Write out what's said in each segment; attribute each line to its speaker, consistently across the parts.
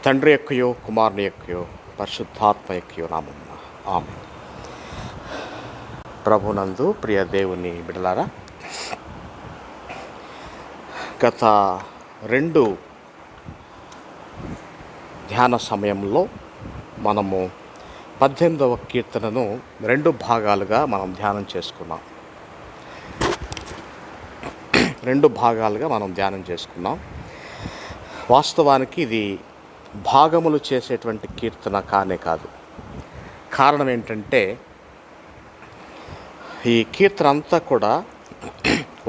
Speaker 1: తండ్రి యొక్కయో కుమారుని యొక్కయో పరిశుద్ధాత్మ యొక్కయో నామమున ఆమేన్. ప్రభునందు ప్రియ దేవుని బిడ్డలారా, గత 2 ధ్యాన సమయంలో మనము 18వ కీర్తనను 2 భాగాలుగా మనం ధ్యానం చేసుకున్నాం. 2 భాగాలుగా మనం ధ్యానం చేసుకున్నాం. వాస్తవానికి ఇది భాగములు చేసేటువంటి కీర్తన కానే కాదు. కారణం ఏంటంటే ఈ కీర్తన అంతా కూడా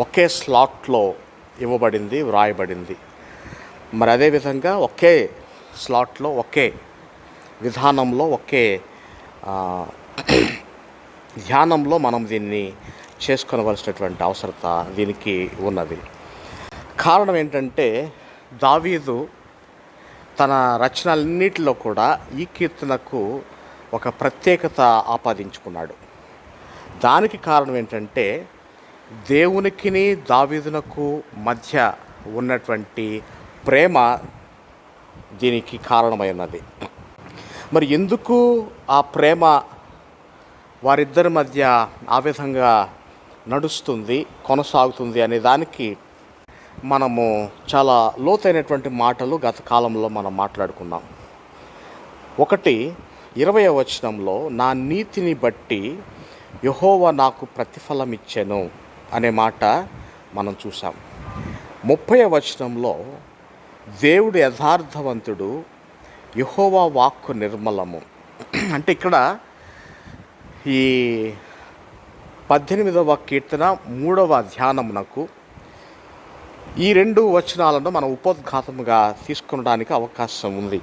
Speaker 1: ఒకే స్లాట్లో ఇవ్వబడింది, వ్రాయబడింది. మరి అదేవిధంగా ఒకే స్లాట్లో, ఒకే విధానంలో, ఒకే ధ్యానంలో మనం దీన్ని చేసుకొనవలసినటువంటి అవసరత దీనికి ఉన్నది. కారణం ఏంటంటే దావీదు తన రచనలన్నిటిలో కూడా ఈ కీర్తనకు ఒక ప్రత్యేకత ఆపాదించుకున్నాడు. దానికి కారణం ఏంటంటే దేవునికిని దావీదునకు మధ్య ఉన్నటువంటి ప్రేమ దీనికి కారణమైనది. మరి ఎందుకు ఆ ప్రేమ వారిద్దరి మధ్య ఆ విధంగా నడుస్తుంది, కొనసాగుతుంది అనే దానికి మనము చాలా లోతైనటువంటి మాటలు గత కాలంలో మనం మాట్లాడుకున్నాం. ఒకటి 20వ వచనంలో నా నీతిని బట్టి యెహోవా నాకు ప్రతిఫలం ఇచ్చెను అనే మాట మనం చూసాం. 30వ వచనంలో దేవుడు యథార్థవంతుడు, యెహోవా వాక్కు నిర్మలము. అంటే ఇక్కడ ఈ 18వ కీర్తన 3వ ధ్యానమునకు ఈ 2 వచనాలను మనం ఉపోద్ఘాతముగా తీసుకొనడానికి అవకాశం ఉంది.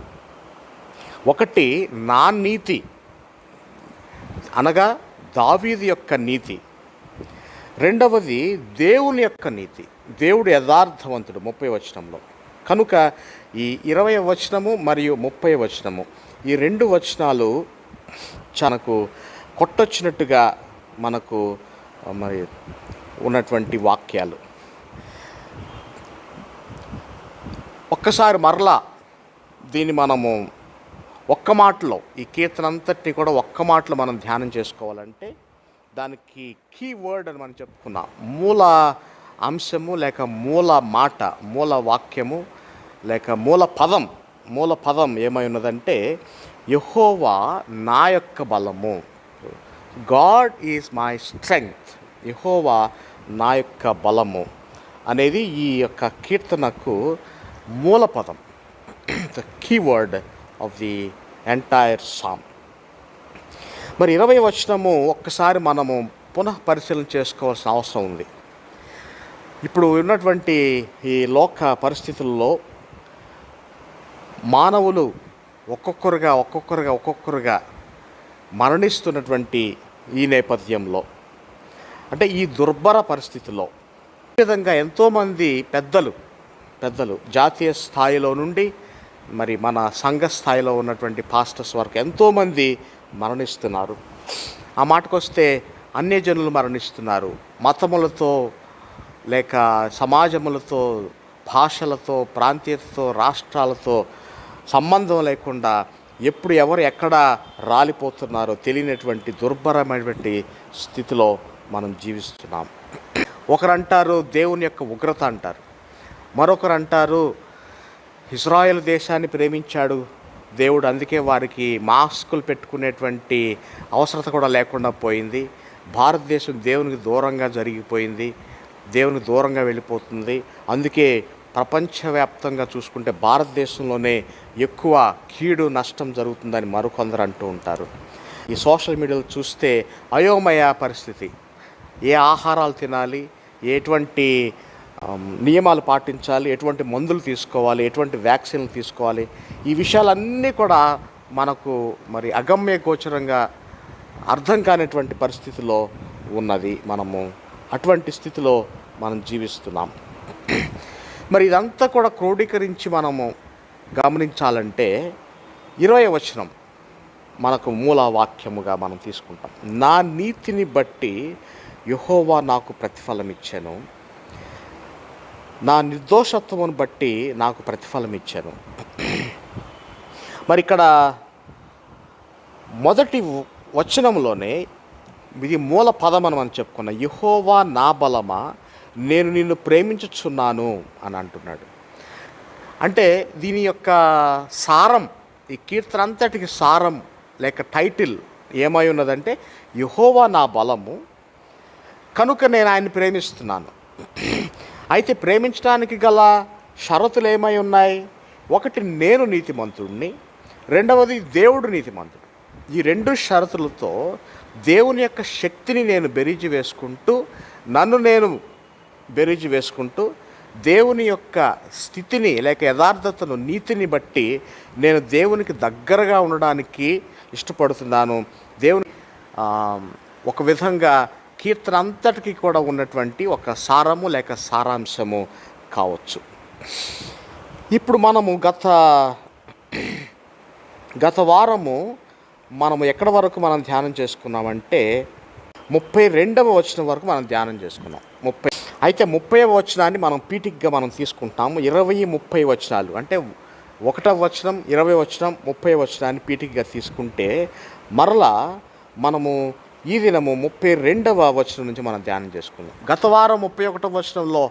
Speaker 1: ఒకటి నా నీతి అనగా దావీదు యొక్క నీతి. రెండవది దేవుని యొక్క నీతి, దేవుడు యథార్థవంతుడు 30వ వచనంలో. కనుక ఈ 20వ వచనము మరియు 30వ వచనము ఈ 2 వచనాలు మనకు కొట్టొచ్చినట్టుగా మనకు మరి ఉన్నటువంటి వాక్యాలు. ఒక్కసారి మరలా దీన్ని మనము ఒక్క మాటలో, ఈ కీర్తన అంతటిని కూడా ఒక్క మాటలో మనం ధ్యానం చేసుకోవాలంటే దానికి కీవర్డ్ అని మనం చెప్పుకున్నాం. మూల అంశము లేక మూల మాట, మూల వాక్యము లేక మూల పదం ఏమై ఉన్నదంటే యెహోవా నా యొక్క బలము. God is my strength. యెహోవా నా యొక్క బలము అనేది ఈ యొక్క కీర్తనకు మూల పదం, the keyword of the entire psalm. మరి 20వ వచనము ఒక్కసారి మనము పునః పరిశీలన చేసుకోవాల్సిన అవసరం ఉంది. ఇప్పుడు ఉన్నటువంటి ఈ లోక పరిస్థితుల్లో మానవులు ఒక్కొక్కరుగా మరణిస్తున్నటువంటి ఈ నేపథ్యంలో, అంటే ఈ దుర్భర పరిస్థితిలో ఈ విధంగా ఎంతోమంది పెద్దలు జాతీయ స్థాయిలో నుండి మరి మన సంఘ స్థాయిలో ఉన్నటువంటి పాస్టర్స్ వరకు ఎంతోమంది మరణిస్తున్నారు. ఆ మాటకొస్తే అన్యజనులు మరణిస్తున్నారు. మతములతో లేక సమాజములతో, భాషలతో, ప్రాంతీయతతో, రాష్ట్రాలతో సంబంధం లేకుండా ఎప్పుడు ఎవరు ఎక్కడ రాలిపోతున్నారో తెలియనటువంటి దుర్భరమైనటువంటి స్థితిలో మనం జీవిస్తున్నాం. ఒకరంటారు దేవుని యొక్క ఉగ్రత అంటారు, మరొకరు అంటారు ఇజ్రాయెల్ దేశాన్ని ప్రేమించాడు దేవుడు, అందుకే వారికి మాస్కులు పెట్టుకునేటువంటి అవసరత కూడా లేకుండా పోయింది. భారతదేశం దేవునికి దూరంగా జరిగిపోయింది, దేవునికి దూరంగా వెళ్ళిపోతుంది. అందుకే ప్రపంచవ్యాప్తంగా చూసుకుంటే భారతదేశంలోనే ఎక్కువ కీడు నష్టం జరుగుతుందని మరికొందరు అంటూ ఉంటారు. ఈ సోషల్ మీడియాలో చూస్తే అయోమయ పరిస్థితి. ఏ ఆహారాలు తినాలి, ఎటువంటి నియమాలు పాటించాలి, ఎటువంటి మందులు తీసుకోవాలి, ఎటువంటి వ్యాక్సిన్లు తీసుకోవాలి, ఈ విషయాలన్నీ కూడా మనకు మరి అగమ్య గోచరంగా అర్థం కానిటువంటి పరిస్థితిలో ఉన్నది. మనము అటువంటి స్థితిలో మనం జీవిస్తున్నాం. మరి ఇదంతా కూడా క్రోడీకరించి మనము గమనించాలంటే 20వ వచనం మనకు మూల వాక్యముగా మనం తీసుకుంటాం. నా నీతిని బట్టి యెహోవా నాకు ప్రతిఫలం ఇచ్చెను, నా నిర్దోషత్వమును బట్టి నాకు ప్రతిఫలం ఇచ్చాను. మరి ఇక్కడ మొదటి వచనంలోనే ఇది మూల పదం అని మనం చెప్పుకున్నాం. యెహోవా నా బలమా, నేను నిన్ను ప్రేమించుచున్నాను అని అంటున్నాడు. అంటే దీని యొక్క సారం, ఈ కీర్తన అంతటికి సారం లేక టైటిల్ ఏమై ఉన్నదంటే, యెహోవా నా బలము కనుక నేను ఆయన్ని ప్రేమిస్తున్నాను. అయితే ప్రేమించడానికి గల షరతులు ఏమై ఉన్నాయి? ఒకటి, నేను నీతిమంతుడిని. రెండవది, దేవుడు నీతిమంతుడు. ఈ రెండు షరతులతో దేవుని యొక్క శక్తిని నేను బెరీజు వేసుకుంటూ, నన్ను నేను బెరీజు వేసుకుంటూ, దేవుని యొక్క స్థితిని లేక యథార్థతను, నీతిని బట్టి నేను దేవునికి దగ్గరగా ఉండడానికి ఇష్టపడుతున్నాను. దేవుని ఒక విధంగా కీర్తన అంతటికి కూడా ఉన్నటువంటి ఒక సారము లేక సారాంశము కావచ్చు. ఇప్పుడు మనము గత వారము మనము ఎక్కడి వరకు మనం ధ్యానం చేసుకున్నామంటే 32వ వచనం వరకు మనం ధ్యానం చేసుకున్నాం. అయితే 30వ వచనాన్ని మనం పీఠిక్గా మనం తీసుకుంటాము. 20, 30 వచనాలు అంటే 1వ వచనం, 20వ వచనం, 30వ వచనాన్ని పీఠిక్గా తీసుకుంటే మరలా మనము ఈ దినము 32వ వచనం నుంచి మనం ధ్యానం చేసుకున్నాం. గత వారం 31వ వచనంలో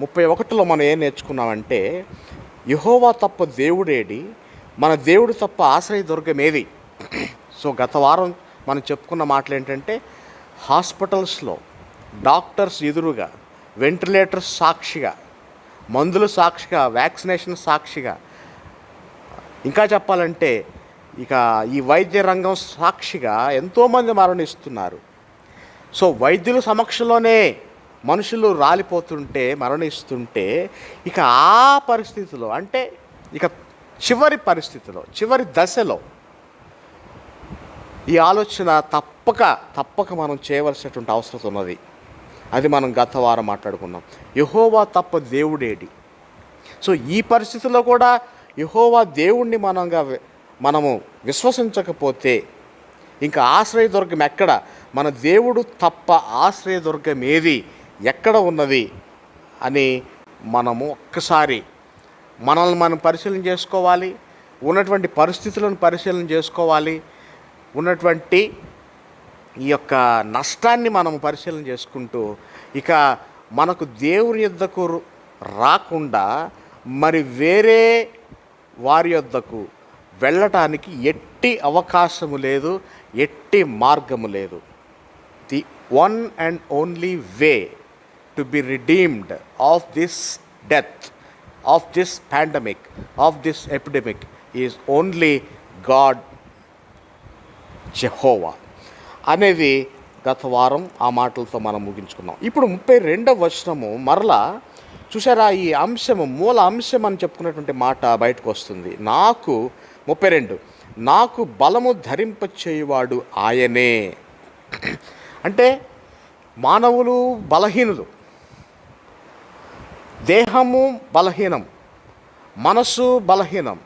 Speaker 1: 31లో మనం ఏం నేర్చుకున్నామంటే, యెహోవా తప్ప దేవుడేడి, మన దేవుడు తప్ప ఆశ్రయదుర్గం ఏది. సో గత వారం మనం చెప్పుకున్న మాటలు ఏంటంటే, హాస్పిటల్స్లో డాక్టర్స్ ఎదురుగా, వెంటిలేటర్స్ సాక్షిగా, మందులు సాక్షిగా, వ్యాక్సినేషన్ సాక్షిగా, ఇంకా చెప్పాలంటే ఇక ఈ వైద్య రంగం సాక్షిగా ఎంతోమంది మరణిస్తున్నారు. సో వైద్యుల సమక్షంలోనే మనుషులు రాలిపోతుంటే, మరణిస్తుంటే, ఇక ఆ పరిస్థితిలో అంటే ఇక చివరి పరిస్థితిలో, చివరి దశలో ఈ ఆలోచన తప్పక మనం చేయవలసినటువంటి అవసరం ఉన్నది. అది మనం గత వారం మాట్లాడుకున్నాం. యెహోవా తప్ప దేవుడేడి. సో ఈ పరిస్థితుల్లో కూడా యెహోవా దేవుణ్ణి మనము విశ్వసించకపోతే ఇంకా ఆశ్రయదుర్గం ఎక్కడ? మన దేవుడు తప్ప ఆశ్రయదుర్గం ఏది, ఎక్కడ ఉన్నది అని మనము ఒక్కసారి మనల్ని మనం పరిశీలన చేసుకోవాలి. ఉన్నటువంటి పరిస్థితులను పరిశీలన చేసుకోవాలి. ఉన్నటువంటి ఈ యొక్క నష్టాన్ని మనం పరిశీలన చేసుకుంటూ ఇక మనకు దేవుని యొద్దకు రాకుండా మరి వేరే వారి యొద్దకు వెళ్ళటానికి ఎట్టి అవకాశము లేదు, ఎట్టి మార్గము లేదు. The one and only way to be redeemed of this death, of this pandemic, of this epidemic is only God Jehovah అనేది గత వారం ఆ మాటలతో మనం ముగించుకున్నాం. ఇప్పుడు 32వ వచనము మరలా చూసారా, ఈ అంశము మూల అంశం అని చెప్పుకున్నటువంటి మాట బయటకు వస్తుంది. 32 నాకు బలము ధరింపచేయువాడు ఆయనే. అంటే మానవులు బలహీనులు, దేహము బలహీనం, మనస్సు బలహీనం.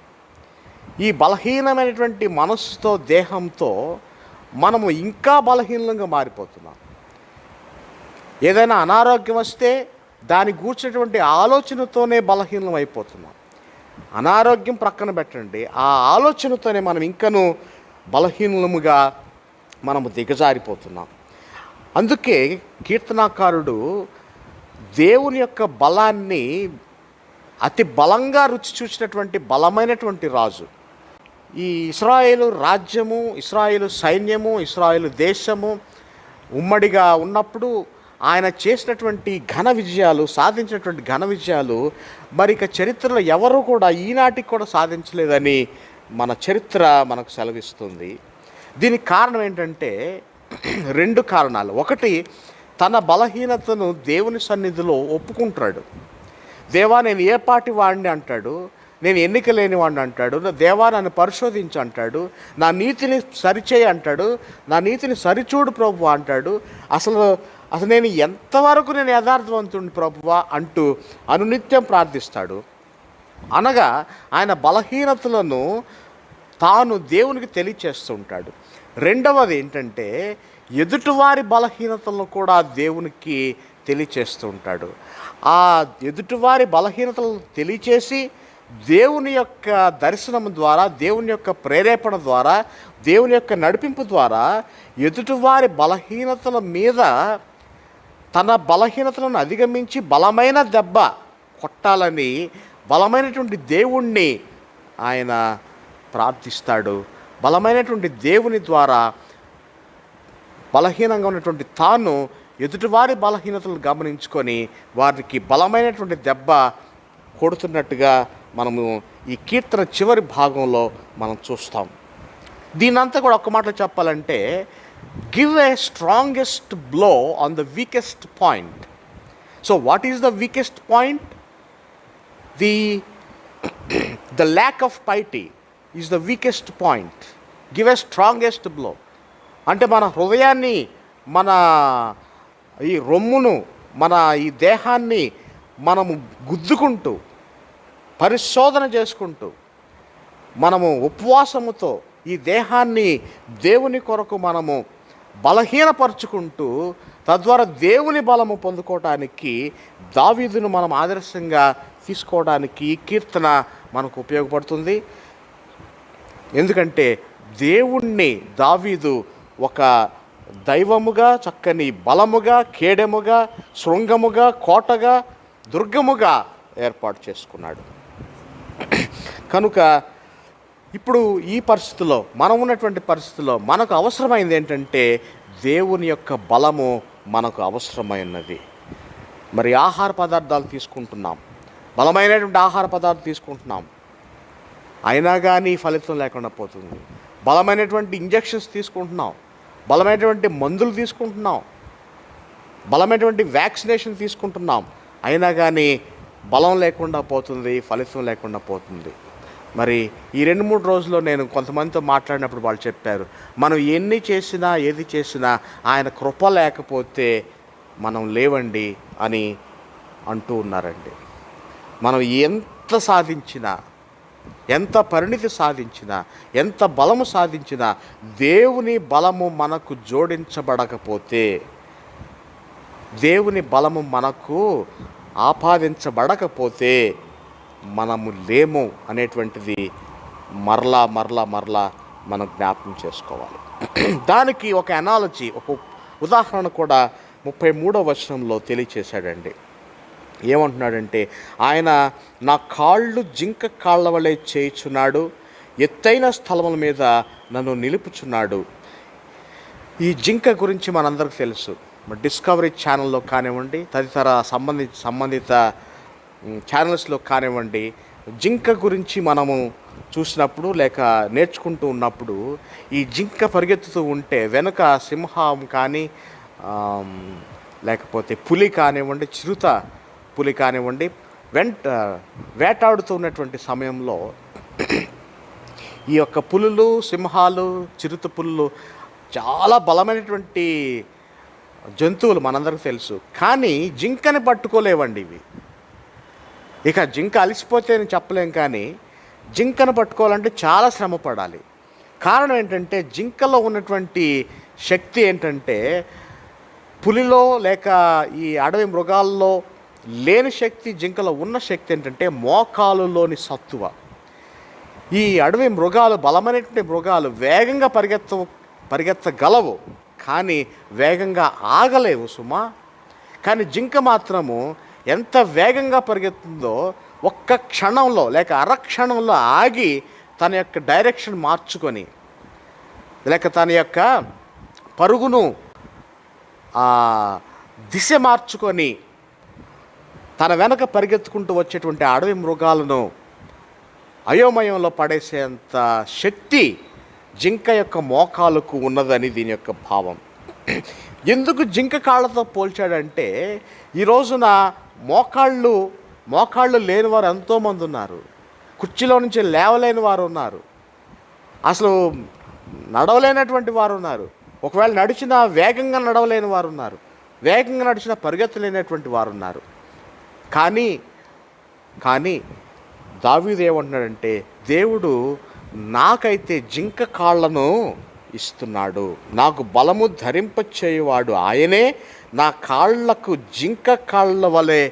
Speaker 1: ఈ బలహీనమైనటువంటి మనస్సుతో, దేహంతో మనము ఇంకా బలహీనంగా మారిపోతున్నాం. ఏదైనా అనారోగ్యం వస్తే దాని గూర్చినటువంటి ఆలోచనతోనే బలహీనం అయిపోతున్నాం. అనారోగ్యం ప్రక్కన పెట్టండి, ఆ ఆలోచనతోనే మనం ఇంకనూ బలహీనముగా మనము దిగజారిపోతున్నాం. అందుకే కీర్తనాకారుడు దేవుని యొక్క బలాన్ని అతి బలంగా రుచి చూసినటువంటి బలమైనటువంటి రాజు. ఈ ఇశ్రాయేలు రాజ్యము, ఇశ్రాయేలు సైన్యము, ఇశ్రాయేలు దేశము ఉమ్మడిగా ఉన్నప్పుడు ఆయన చేసినటువంటి ఘన విజయాలు, సాధించినటువంటి ఘన విజయాలు మరి ఇక చరిత్రలో ఎవరు కూడా ఈనాటికి కూడా సాధించలేదని మన చరిత్ర మనకు సెలవిస్తుంది. దీనికి కారణం ఏంటంటే 2 కారణాలు. ఒకటి, తన బలహీనతను దేవుని సన్నిధిలో ఒప్పుకుంటాడు. దేవా నేను ఏ పాటి వాడిని అంటాడు, నేను ఎన్నిక లేని వాడిని అంటాడు, దేవా నన్ను పరిశోధించి అంటాడు, నా నీతిని సరిచేయి అంటాడు, నా నీతిని సరిచూడు ప్రభువా అంటాడు. అసలు నేను ఎంతవరకు నేను యథార్థవంతుడిని ప్రభువా అంటూ అనునిత్యం ప్రార్థిస్తాడు. అనగా ఆయన బలహీనతలను తాను దేవునికి తెలియచేస్తూ ఉంటాడు. రెండవది ఏంటంటే ఎదుటివారి బలహీనతలను కూడా దేవునికి తెలియచేస్తూ ఉంటాడు. ఆ ఎదుటివారి బలహీనతలను తెలియచేసి దేవుని యొక్క దర్శనం ద్వారా, దేవుని యొక్క ప్రేరేపణ ద్వారా, దేవుని యొక్క నడిపింపు ద్వారా ఎదుటివారి బలహీనతల మీద తన బలహీనతలను అధిగమించి బలమైన దెబ్బ కొట్టాలని బలమైనటువంటి దేవుణ్ణి ఆయన ప్రార్థిస్తాడు. బలమైనటువంటి దేవుని ద్వారా బలహీనంగా ఉన్నటువంటి తాను ఎదుటివారి బలహీనతలను గమనించుకొని వారికి బలమైనటువంటి దెబ్బ కొడుతున్నట్టుగా మనము ఈ కీర్తన చివరి భాగంలో మనం చూస్తాం. దీనంతా కూడా ఒక్క మాటలో చెప్పాలంటే, give a strongest blow on the weakest point. So what is the weakest point? The lack of piety is the weakest point. Give a strongest blow అంటే మన హృదయాన్ని, మన ఈ రొమ్మును, మన ఈ దేహాన్ని మనము గుద్దుకుంటూ, పరిశోధన చేసుకుంటూ, మనము ఉపవాసముతో ఈ దేహాన్ని దేవుని కొరకు మనము బలహీనపరుచుకుంటూ, తద్వారా దేవుని బలము పొందుకోవడానికి దావీదును మనం ఆదర్శంగా తీసుకోవడానికి ఈ కీర్తన మనకు ఉపయోగపడుతుంది. ఎందుకంటే దేవుణ్ణి దావీదు ఒక దైవముగా, చక్కని బలముగా, కేడెముగా, శృంగముగా, కోటగా, దుర్గముగా ఏర్పాటు చేసుకున్నాడు. కనుక ఇప్పుడు ఈ పరిస్థితుల్లో, మనం ఉన్నటువంటి పరిస్థితుల్లో మనకు అవసరమైంది ఏంటంటే దేవుని యొక్క బలము మనకు అవసరమైనది. మరి ఆహార పదార్థాలు తీసుకుంటున్నాం, బలమైనటువంటి ఆహార పదార్థాలు తీసుకుంటున్నాం, అయినా కానీ ఫలితం లేకుండా పోతుంది. బలమైనటువంటి ఇంజెక్షన్స్ తీసుకుంటున్నాం, బలమైనటువంటి మందులు తీసుకుంటున్నాం, బలమైనటువంటి వ్యాక్సినేషన్ తీసుకుంటున్నాం, అయినా కానీ బలం లేకుండా పోతుంది, ఫలితం లేకుండా పోతుంది. మరి ఈ 2-3 రోజుల్లో నేను కొంతమందితో మాట్లాడినప్పుడు వాళ్ళు చెప్పారు, మనం ఎన్ని చేసినా, ఏది చేసినా ఆయన కృప లేకపోతే మనం లేవండి అని అంటూ ఉన్నారండి. మనం ఎంత సాధించినా, ఎంత పరిణితి సాధించినా, ఎంత బలము సాధించినా, దేవుని బలము మనకు జోడించబడకపోతే, దేవుని బలము మనకు ఆపాదించబడకపోతే మనము లేము అనేటువంటిది మరలా మనం జ్ఞాపకం చేసుకోవాలి. దానికి ఒక అనాలజీ, ఒక ఉదాహరణ కూడా 33వ వచనంలో తెలియచేశాడండి. ఏమంటున్నాడంటే, ఆయన నా కాళ్ళు జింక కాళ్ళ వలె చేయుచున్నాడు, ఎత్తైన స్థలముల మీద నన్ను నిలుపుచున్నాడు. ఈ జింక గురించి మనందరికీ తెలుసు. డిస్కవరీ ఛానల్లో కానివ్వండి, తదితర సంబంధిత ఛానల్స్లో కానివ్వండి, జింక గురించి మనము చూసినప్పుడు లేక నేర్చుకుంటూ ఉన్నప్పుడు, ఈ జింక పరిగెత్తుతూ ఉంటే వెనుక సింహం కానీ, లేకపోతే పులి కానివ్వండి, చిరుత పులి కానివ్వండి, వేటాడుతూ ఉన్నటువంటి సమయంలో ఈ యొక్క పులులు, సింహాలు, చిరుత పులులు చాలా బలమైనటువంటి జంతువులు మనందరికీ తెలుసు. కానీ జింకని పట్టుకోలేవండి ఇవి. ఇక జింక అలసిపోతే అని చెప్పలేం, కానీ జింకను పట్టుకోవాలంటే చాలా శ్రమ పడాలి. కారణం ఏంటంటే, జింకలో ఉన్నటువంటి శక్తి ఏంటంటే, పులిలో లేక ఈ అడవి మృగాల్లో లేని శక్తి జింకలో ఉన్న శక్తి ఏంటంటే మోకాలులోని సత్తువ. ఈ అడవి మృగాలు, బలమైనటువంటి మృగాలు వేగంగా పరిగెత్తగలవు, కానీ వేగంగా ఆగలేవు సుమా. కానీ జింక మాత్రము ఎంత వేగంగా పరిగెత్తుందో ఒక్క క్షణంలో లేక అరక్షణంలో ఆగి తన యొక్క డైరెక్షన్ మార్చుకొని, లేక తన యొక్క పరుగును దిశ మార్చుకొని తన వెనక పరిగెత్తుకుంటూ వచ్చేటువంటి అడవి మృగాలను అయోమయంలో పడేసేంత శక్తి జింక యొక్క మోకాలకు ఉన్నదని దీని యొక్క భావం. ఎందుకు జింక కాళ్ళతో పోల్చాడంటే, ఈ రోజున మోకాళ్ళు లేని వారు ఎంతోమంది ఉన్నారు. కుర్చీలో నుంచి లేవలేని వారు ఉన్నారు, అసలు నడవలేనటువంటి వారు ఉన్నారు. ఒకవేళ నడిచినా వేగంగా నడవలేని వారు ఉన్నారు, వేగంగా నడిచినా పరిగెత్తలేనటువంటి వారు ఉన్నారు. కానీ దావీదు ఏమంటున్నాడంటే, దేవుడు నాకైతే జింక కాళ్ళను ఇస్తున్నాడు, నాకు బలము ధరింపచేయువాడు ఆయనే, నా కాళ్లకు జింక కాళ్ళ వలె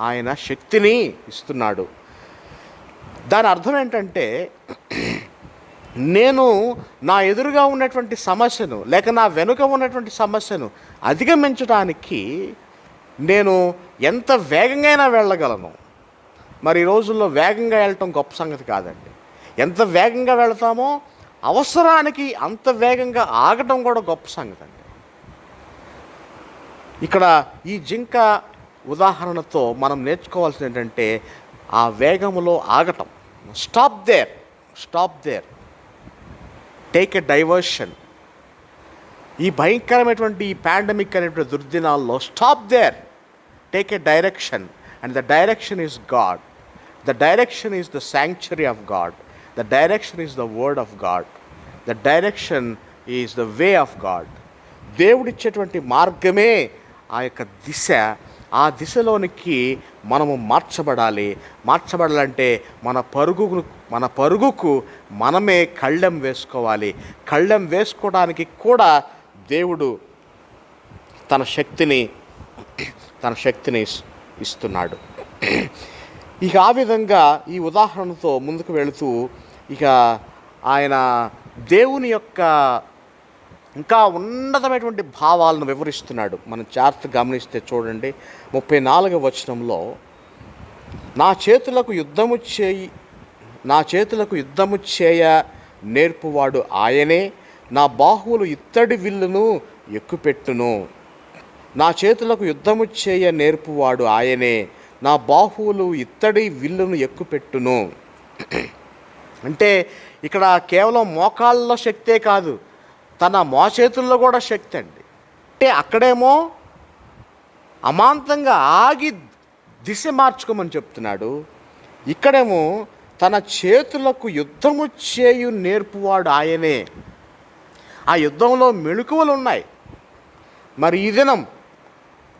Speaker 1: ఆయన శక్తిని ఇస్తున్నాడు. దాని అర్థం ఏంటంటే, నేను నా ఎదురుగా ఉన్నటువంటి సమస్యను లేక నా వెనుక ఉన్నటువంటి సమస్యను అధిగమించడానికి నేను ఎంత వేగంగా వెళ్ళగలను. మరి ఈ రోజుల్లో వేగంగా వెళ్ళటం గొప్ప సంగతి కాదండి. ఎంత వేగంగా వెళతామో అవసరానికి అంత వేగంగా ఆగటం కూడా గొప్ప సంగతి అండి. ఇక్కడ ఈ జింక ఉదాహరణతో మనం నేర్చుకోవాల్సింది ఏంటంటే, ఆ వేగములో ఆగటం. Stop there, take a diversion. ఈ భయంకరమైనటువంటి ఈ పాండమిక్ అనేటువంటి దుర్దినాల్లో stop there, take a direction, and the direction is God. The direction is the sanctuary of God. The direction is the word of God. The direction is the way of God. దేవుడిచ్చేటువంటి మార్గమే ఆ యొక్క దిశ. ఆ దిశలోనికి మనము మార్చబడాలంటే మన పరుగుకు మనమే కళ్ళెం వేసుకోవాలి. కళ్ళెం వేసుకోవడానికి కూడా దేవుడు తన శక్తిని ఇస్తున్నాడు. ఇక ఆ విధంగా ఈ ఉదాహరణతో ముందుకు వెళుతూ ఇక ఆయన దేవుని యొక్క ఇంకా ఉన్నతమైనటువంటి భావాలను వివరిస్తున్నాడు. మనం జాగ్రత్తగా గమనిస్తే చూడండి, 34వ వచనంలో, నా చేతులకు యుద్ధము చేయ నేర్పువాడు ఆయనే, నా బాహువులు ఇత్తడి విల్లును ఎక్కుపెట్టును. నా చేతులకు యుద్ధము చేయ నేర్పువాడు ఆయనే, నా బాహువులు ఇత్తడి విల్లును ఎక్కుపెట్టును. అంటే ఇక్కడ కేవలం మోకాళ్ళలో శక్తే కాదు, తన మోచేతుల్లో కూడా శక్తి అండి. అంటే అక్కడేమో అమాంతంగా ఆగి దిశ మార్చుకోమని చెప్తున్నాడు. ఇక్కడేమో తన చేతులకు యుద్ధము చేయు నేర్పువాడు ఆయనే. ఆ యుద్ధంలో మెళుకువలు ఉన్నాయి. మరి ఈ దినం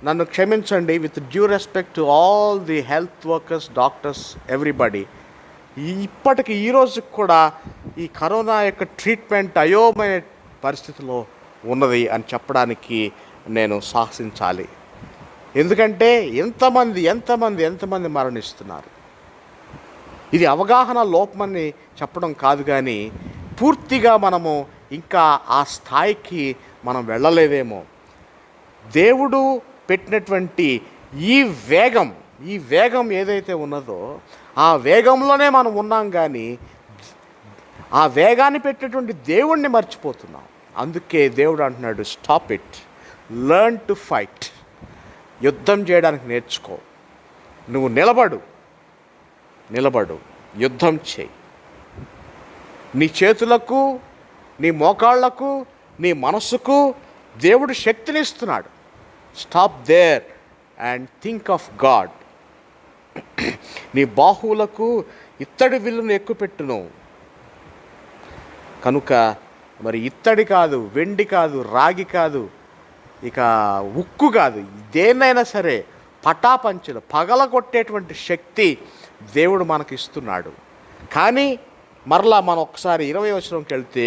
Speaker 1: నన్ను క్షమించండి, with due respect to all the health workers, doctors, everybody, ఇప్పటికి ఈ రోజుకి కూడా ఈ కరోనా యొక్క ట్రీట్మెంట్ అయోమయ పరిస్థితిలో ఉన్నది అని చెప్పడానికి నేను సాహసించాలి. ఎందుకంటే ఎంతమంది మరణిస్తున్నారు. ఇది అవగాహన లోపమని చెప్పడం కాదు, కానీ పూర్తిగా మనము ఇంకా ఆ స్థాయికి మనం వెళ్ళలేదేమో. దేవుడు పెట్టినటువంటి ఈ వేగం ఏదైతే ఉన్నదో ఆ వేగంలోనే మనం ఉన్నాం, కానీ ఆ వేగాన్ని పెట్టినటువంటి దేవుణ్ణి మర్చిపోతున్నాం. అందుకే దేవుడు అంటున్నాడు, stop it, learn to fight. యుద్ధం చేయడానికి నేర్చుకో. నువ్వు నిలబడు, యుద్ధం చేయి. నీ చేతులకు, నీ మోకాళ్లకు, నీ మనస్సుకు దేవుడు శక్తినిస్తున్నాడు. Stop there and think of God. నీ బాహువులకు ఇత్తడి విల్లును ఎక్కుపెట్టును. కనుక మరి ఇత్తడి కాదు, వెండి కాదు, రాగి కాదు, ఇక ఉక్కు కాదు, దేన్నైనా సరే పటాపంచులు పగలగొట్టేటువంటి శక్తి దేవుడు మనకి ఇస్తున్నాడు. కానీ మరలా మనం ఒకసారి 20వ వచనంకి వెళ్తే,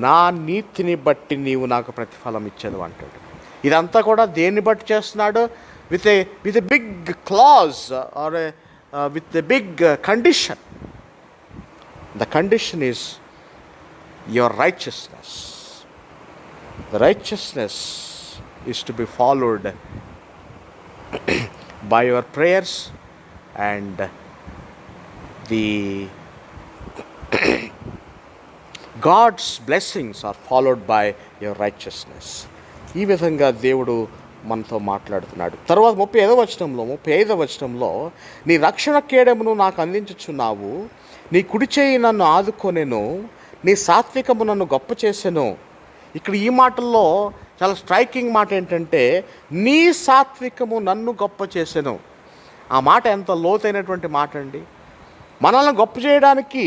Speaker 1: నా నీతిని బట్టి నీవు నాకు ప్రతిఫలం ఇచ్చేది అంటాడు. ఇదంతా కూడా దేన్ని బట్టి చేస్తున్నాడు? With a big clause or with a big condition. The condition is your righteousness. The righteousness is to be followed by your prayers, and the God's blessings are followed by your righteousness. ఈ విధంగా దేవుడు మనతో మాట్లాడుతున్నాడు. తర్వాత 35వ వచనంలో, నీ రక్షణ కేడమును నాకు అందించుచున్నావు, నీ కుడి చేయి నన్ను ఆదుకొనెను, నీ సాత్వికము నన్ను గొప్ప చేసెను. ఇక్కడ ఈ మాటల్లో చాలా స్ట్రైకింగ్ మాట ఏంటంటే, నీ సాత్వికము నన్ను గొప్ప చేసెను. ఆ మాట ఎంత లోతైనటువంటి మాట అండి. మనల్ని గొప్ప చేయడానికి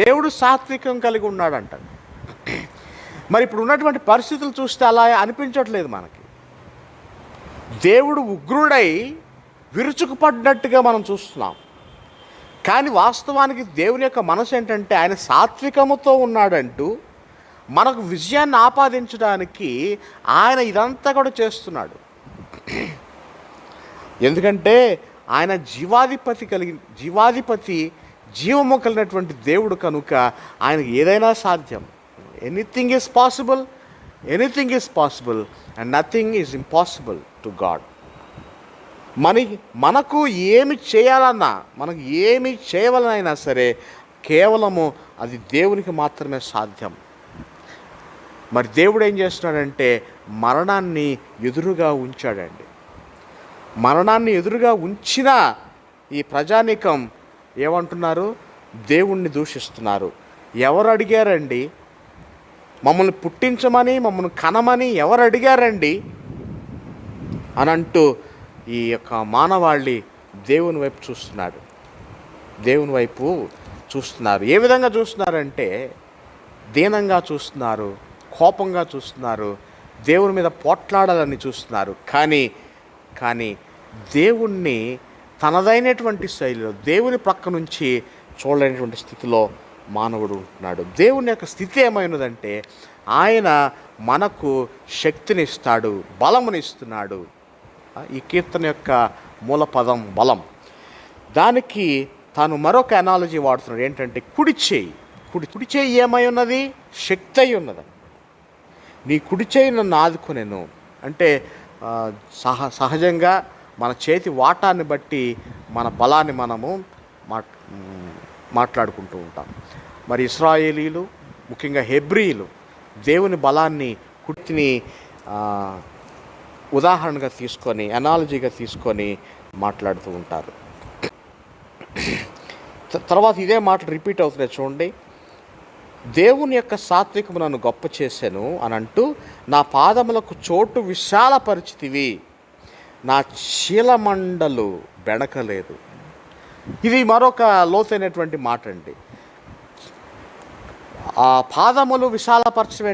Speaker 1: దేవుడు సాత్వికం కలిగి ఉన్నాడంట. మరి ఇప్పుడు ఉన్నటువంటి పరిస్థితులు చూస్తే అలా అనిపించట్లేదు మనకి. దేవుడు ఉగ్రుడై విరుచుకుపడినట్టుగా మనం చూస్తున్నాం. కానీ వాస్తవానికి దేవుని యొక్క మనసు ఏంటంటే, ఆయన సాత్వికముతో ఉన్నాడంటూ మనకు విజయాన్ని ఆపాదించడానికి ఆయన ఇదంతా కూడా చేస్తున్నాడు. ఎందుకంటే ఆయన జీవాధిపతి జీవము కలిగినటువంటి దేవుడు కనుక ఆయనకి ఏదైనా సాధ్యం. Anything is possible, anything is possible and nothing is impossible to God. మనకు ఏమి చేయాలన్నా, మనకు ఏమి చేయవలనైనా సరే కేవలము అది దేవునికి మాత్రమే సాధ్యం. మరి దేవుడు ఏం చేస్తున్నాడంటే మరణాన్ని ఎదురుగా ఉంచాడండి. మరణాన్ని ఎదురుగా ఉంచిన ఈ ప్రజానీకం ఏమంటున్నారు? దేవుణ్ణి దూషిస్తున్నారు. ఎవరు అడిగారండి? మమ్మల్ని పుట్టించమని, మమ్మల్ని కనమని ఎవరు అడిగారండి అని అంటూ ఈ యొక్క మానవాళి దేవుని వైపు చూస్తున్నాడు. దేవుని వైపు చూస్తున్నారు. ఏ విధంగా చూస్తున్నారంటే దీనంగా చూస్తున్నారు, కోపంగా చూస్తున్నారు, దేవుని మీద పోట్లాడాలని చూస్తున్నారు. కానీ దేవుణ్ణి తనదైనటువంటి శైలిలో దేవుని ప్రక్క నుంచి చూడలేనటువంటి స్థితిలో మానవుడు ఉంటున్నాడు. దేవుని యొక్క స్థితి ఏమైనదంటే ఆయన మనకు శక్తినిస్తాడు, బలమునిస్తున్నాడు. ఈ కీర్తన యొక్క మూల పదం బలం. దానికి తాను మరొక అనాలజీ వాడుతున్నాడు. ఏంటంటే కుడి చేయి ఏమై ఉన్నది? శక్తి అయి ఉన్నది. నీ కుడి చేయి నన్ను ఆదుకునేను అంటే సహజంగా మన చేతి వాటాన్ని బట్టి మన బలాన్ని మనము మాట్లాడుకుంటూ ఉంటాం. మరి ఇశ్రాయేలీలు, ముఖ్యంగా హెబ్రీలు దేవుని బలాన్ని కుడిని ఉదాహరణగా తీసుకొని, అనాలజీగా తీసుకొని మాట్లాడుతూ ఉంటారు. తర్వాత ఇదే మాటలు రిపీట్ అవుతున్నాయి చూడండి. దేవుని యొక్క సాత్వికము నన్ను గొప్ప చేశాను అని అంటూ నా పాదములకు చోటు విశాలపరిచితివి, నా చీలమండలు బెణకలేదు. ఇది మరొక లోతైనటువంటి మాట అండి. ఆ పాదములు విశాలపరచడం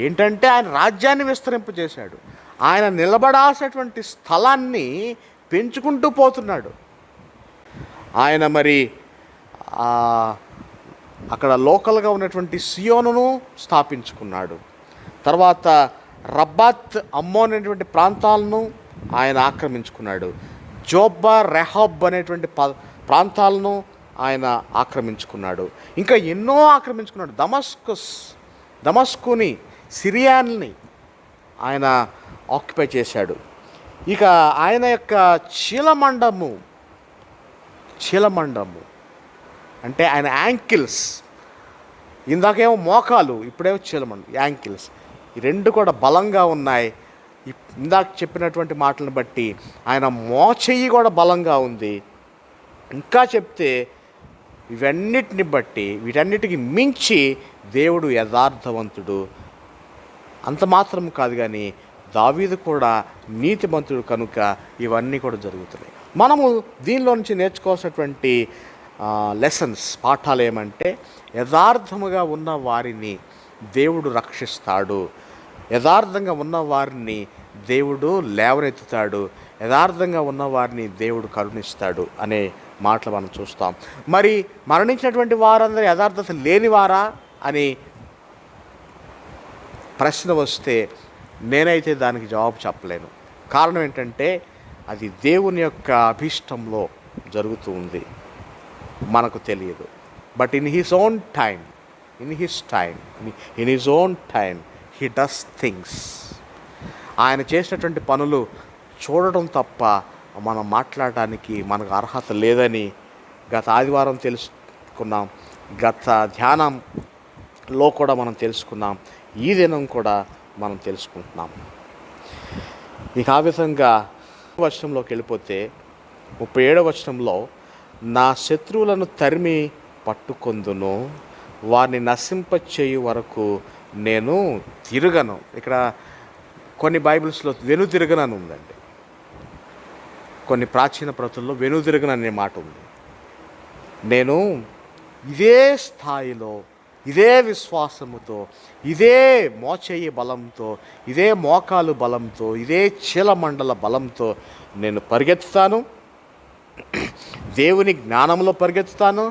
Speaker 1: ఏంటంటే ఆయన రాజ్యాన్ని విస్తరింపజేశాడు. ఆయన నిలబడాల్సినటువంటి స్థలాన్ని పెంచుకుంటూ పోతున్నాడు. ఆయన మరి అక్కడ లోకల్గా ఉన్నటువంటి సియోనును స్థాపించుకున్నాడు. తర్వాత రబ్బాత్, అమ్మోన్ అనేటువంటి ప్రాంతాలను ఆయన ఆక్రమించుకున్నాడు. జోబ్బా, రెహోబ్ అనేటువంటి ప్రాంతాలను ఆయన ఆక్రమించుకున్నాడు. ఇంకా ఎన్నో ఆక్రమించుకున్నాడు. దమస్కుని, సిరియాని ఆయన ఆక్యుపై చేశాడు. ఇక ఆయన యొక్క చీలమండము అంటే ఆయన యాంకిల్స్, ఇందాకేమో మోకాలు, ఇప్పుడేమో చీలమండం, యాంకిల్స్, ఈ రెండు కూడా బలంగా ఉన్నాయి. ఇందాక చెప్పినటువంటి మాటలను బట్టి ఆయన మోచెయ్యి కూడా బలంగా ఉంది. ఇంకా చెప్తే వీటన్నిటికి మించి దేవుడు యథార్థవంతుడు. అంత మాత్రం కాదు కానీ దావీదు కూడా నీతిమంతుడు కనుక ఇవన్నీ కూడా జరుగుతున్నాయి. మనము దీనిలో నుంచి నేర్చుకోవాల్సినటువంటి పాఠాలు ఏమంటే యథార్థముగా ఉన్న వారిని దేవుడు రక్షిస్తాడు, యథార్థంగా ఉన్న వారిని దేవుడు లేవనెత్తుతాడు, యథార్థంగా ఉన్న వారిని దేవుడు కరుణిస్తాడు అనే మాటలు మనం చూస్తాం. మరి మరణించినటువంటి వారందరూ యథార్థత లేనివారా అని ప్రశ్న వస్తే నేనైతే దానికి జవాబు చెప్పలేను. కారణం ఏంటంటే అది దేవుని యొక్క అభీష్టంలో జరుగుతూ ఉంది, మనకు తెలియదు. But in his own time he does things. ఆయన చేసినటువంటి పనులు చూడడం తప్ప మనం మాట్లాడడానికి మనకు అర్హత లేదని గత ఆదివారం తెలుసుకున్నాం, గత ధ్యానంలో కూడా మనం తెలుసుకున్నాం, ఈ దినం కూడా మనం తెలుసుకుంటున్నాం. ఇక ఆ విధంగా వచనంలోకి వెళ్ళిపోతే 37వ వచనంలో నా శత్రువులను తరిమి పట్టుకొందును, వారిని నశింపచేయు వరకు నేను తిరగను. ఇక్కడ కొన్ని బైబిల్స్లో వెనుతిరగనని ఉందండి, కొన్ని ప్రాచీన ప్రతుల్లో వెనుతిరగననే మాట ఉంది. నేను ఇదే స్థాయిలో, ఇదే విశ్వాసముతో, ఇదే మోచేయి బలంతో, ఇదే మోకాలు బలంతో, ఇదే చీలమండల బలంతో నేను పరిగెత్తుతాను. దేవుని జ్ఞానంలో పరిగెత్తుతాను,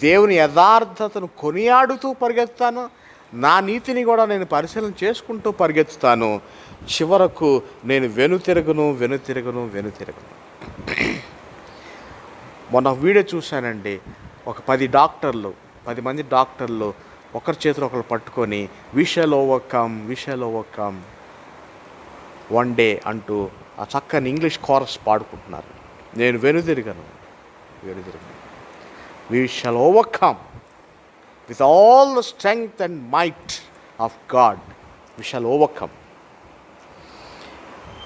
Speaker 1: దేవుని యథార్థతను కొనియాడుతూ పరిగెత్తుతాను, నా నీతిని కూడా నేను పరిశీలన చేసుకుంటూ పరిగెత్తుతాను. చివరకు నేను వెనుతిరగను. మొన్న వీడియో చూశానండి. ఒక 10 మంది డాక్టర్లు ఒకరి చేతిలో ఒకరు పట్టుకొని we shall overcome one day అంటూ ఆ చక్కని ఇంగ్లీష్ కోరస్ పాడుకుంటున్నారు. నేను వెనుదిరగను. We shall overcome with all the strength and might of God, we shall overcome.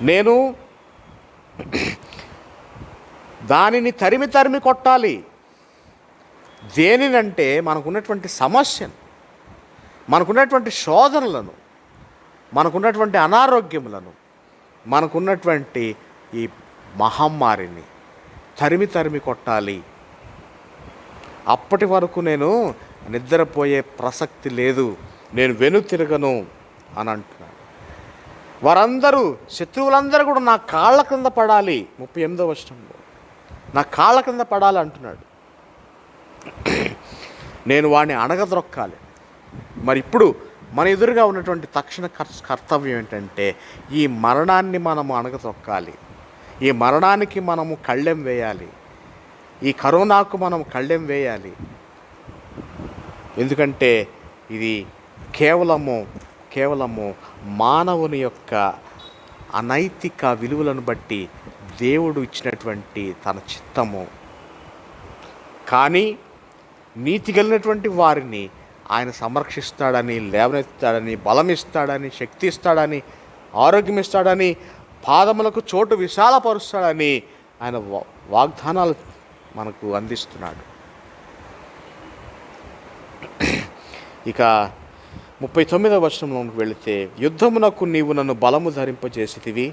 Speaker 1: నేను దానిని తరిమి కొట్టాలి. దేనినంటే మనకున్నటువంటి సమస్యను, మనకున్నటువంటి శోధనలను, మనకున్నటువంటి అనారోగ్యములను, మనకున్నటువంటి ఈ మహమ్మారిని తరిమి కొట్టాలి. అప్పటి వరకు నేను నిద్రపోయే ప్రసక్తి లేదు, నేను వెనుతిరగను అని అంటున్నాడు. వారందరూ, శత్రువులందరూ కూడా నా కాళ్ళ కింద పడాలి. 38వ వచనంలో నా కాళ్ళ కింద పడాలి అంటున్నాడు. నేను వాడిని అణగద్రొక్కాలి. మరి ఇప్పుడు మన ఎదురుగా ఉన్నటువంటి తక్షణ కర్తవ్యం ఏంటంటే ఈ మరణాన్ని మనము అణగద్రొక్కాలి. ఈ మరణానికి మనము కళ్ళెం వేయాలి. ఈ కరోనాకు మనం కళ్ళెం వేయాలి. ఎందుకంటే ఇది కేవలము మానవుని యొక్క అనైతిక విలువలను బట్టి దేవుడు ఇచ్చినటువంటి తన చిత్తము. కానీ నీతి కలిగినటువంటి వారిని ఆయన సంరక్షిస్తాడని, లేవనెత్తాడని, బలం ఇస్తాడని, శక్తి ఇస్తాడని, ఆరోగ్యం ఇస్తాడని, పాదములకు చోటు విశాలపరుస్తాడని ఆయన వాగ్దానాలు మనకు అందిస్తున్నాడు. ఇక 39వ వచనంలోకి వెళితే, యుద్ధమునకు నీవు నన్ను బలము ధరింపజేసితివి,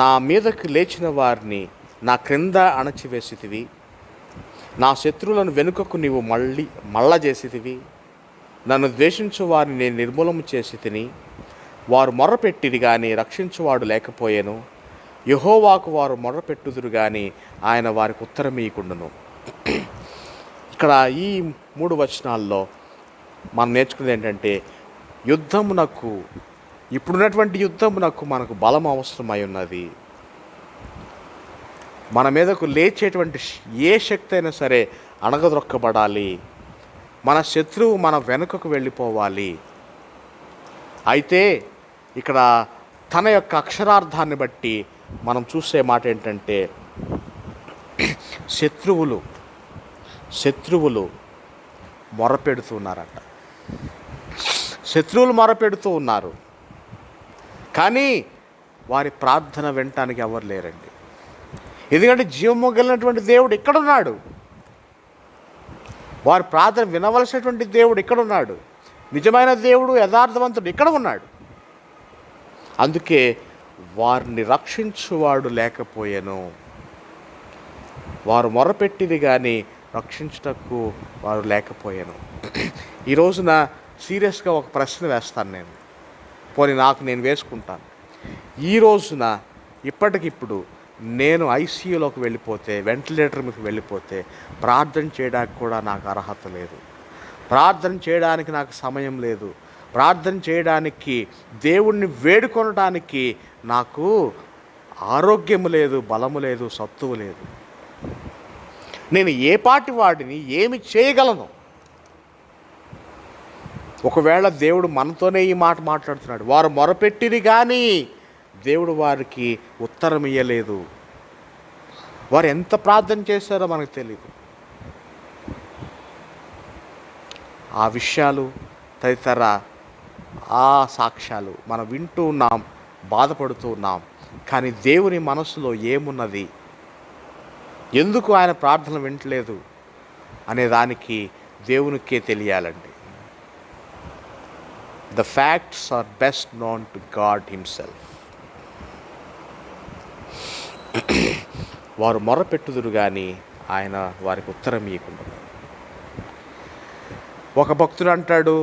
Speaker 1: నా మీదకు లేచిన వారిని నా క్రింద అణచివేసితివి, నా శత్రువులను వెనుకకు నీవు మళ్ళ చేసితివి, నన్ను ద్వేషించు వారిని నేను నిర్మూలము చేసి తిని, వారు మొర్రపెట్టిరి కానీ రక్షించువాడు లేకపోయాను, యెహోవాకు వారు మొర్రపెట్టుదురు కానీ ఆయన వారికి ఉత్తరమీయకుండును. ఇక్కడ ఈ 3 వచనాల్లో మనం నేర్చుకునేది ఏంటంటే ఇప్పుడున్నటువంటి యుద్ధమునకు మనకు బలం అవసరమై ఉన్నది. మన మీదకు లేచేటువంటి ఏ శక్తి అయినా సరే అణగదొక్కబడాలి. మన శత్రువు మన వెనుకకు వెళ్ళిపోవాలి. అయితే ఇక్కడ తన యొక్క అక్షరార్థాన్ని బట్టి మనం చూసే మాట ఏంటంటే శత్రువులు మొరపెడుతున్నారట. శత్రువులు మొరపెడుతూ ఉన్నారు, కానీ వారి ప్రార్థన వినటానికి ఎవరు లేరండి. ఎందుకంటే జీవము కలిగినటువంటి దేవుడు ఇక్కడున్నాడు. వారి ప్రార్థన వినవలసినటువంటి దేవుడు ఇక్కడున్నాడు. నిజమైన దేవుడు, యథార్థవంతుడు ఇక్కడ ఉన్నాడు. అందుకే వారిని రక్షించువాడు లేకపోయాను. వారు మొరపెట్టిది కానీ రక్షించుటకు వారు లేకపోయాను. ఈ రోజున సీరియస్గా ఒక ప్రశ్న వేస్తాను నేను, నేను వేసుకుంటాను. ఈ రోజున ఇప్పటికిప్పుడు నేను ఐసీయూలోకి వెళ్ళిపోతే, వెంటిలేటర్ మీకు వెళ్ళిపోతే ప్రార్థన చేయడానికి కూడా నాకు అర్హత లేదు. ప్రార్థన చేయడానికి నాకు సమయం లేదు. ప్రార్థన చేయడానికి, దేవుణ్ణి వేడుకొనడానికి నాకు ఆరోగ్యము లేదు, బలము లేదు, సత్తువు లేదు. నేను ఏ పాటి వాడిని ఏమి చేయగలను? ఒకవేళ దేవుడు మనతోనే ఈ మాట మాట్లాడుతున్నాడు. వారు మొరపెట్టిరి కానీ దేవుడు వారికి ఉత్తరం ఇయ్యలేదు. వారు ఎంత ప్రార్థన చేశారో మనకు తెలియదు. ఆ విషయాలు తదితర ఆ సాక్ష్యాలు మనం వింటూ ఉన్నాం, బాధపడుతూ ఉన్నాం. కానీ దేవుని మనసులో ఏమున్నది, ఎందుకు ఆయన ప్రార్థన వింటలేదు అనే దానికి దేవునికే తెలియాలండి. The facts are best known to God himself. వారు మొరపెట్టుదురు కానీ ఆయన వారికి ఉత్తరం ఇవ్వకుండా. ఒక భక్తుడు అంటాడు,